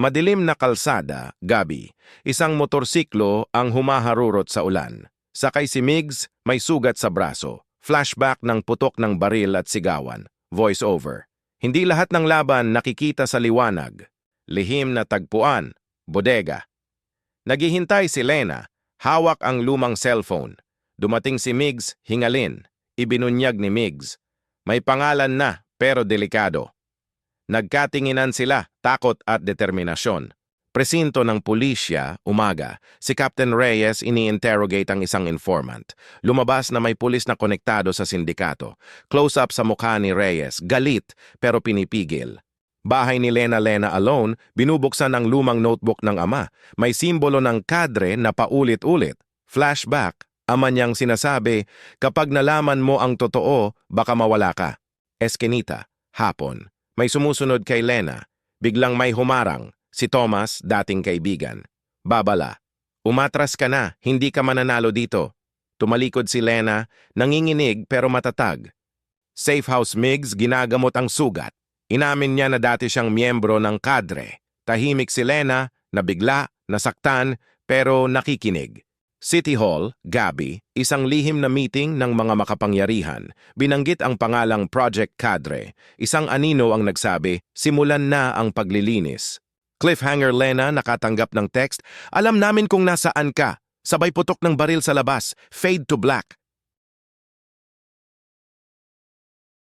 Madilim na kalsada, gabi. Isang motorsiklo ang humaharurot sa ulan. Sakay si Migs, may sugat sa braso. Flashback ng putok ng baril at sigawan. Voice over. Hindi lahat ng laban nakikita sa liwanag. Lihim na tagpuan. Bodega. Naghihintay si Lena. Hawak ang lumang cellphone. Dumating si Migs, hingalin. Ibinunyag ni Migs. May pangalan na, pero delikado. Nagkatinginan sila, takot at determinasyon. Presinto ng pulisya, umaga. Si Captain Reyes ini-interrogate ang isang informant. Lumabas na may pulis na konektado sa sindikato. Close-up sa mukha ni Reyes, galit pero pinipigil. Bahay ni Lena alone, binubuksan ang lumang notebook ng ama. May simbolo ng kadre na paulit-ulit. Flashback, ama niyang sinasabi, kapag nalaman mo ang totoo, baka mawala ka. Eskinita, hapon. May sumusunod kay Lena. Biglang may humarang. Si Thomas, dating kaibigan. Babala. Umatras ka na, hindi ka mananalo dito. Tumalikod si Lena, nanginginig pero matatag. Safe House Migs, ginagamot ang sugat. Inamin niya na dati siyang miyembro ng kadre. Tahimik si Lena, nabigla, nasaktan, pero nakikinig. City Hall, gabi, isang lihim na meeting ng mga makapangyarihan. Binanggit ang pangalang Project Cadre. Isang anino ang nagsabi, simulan na ang paglilinis. Cliffhanger Lena nakatanggap ng text, alam namin kung nasaan ka. Sabay putok ng baril sa labas, fade to black.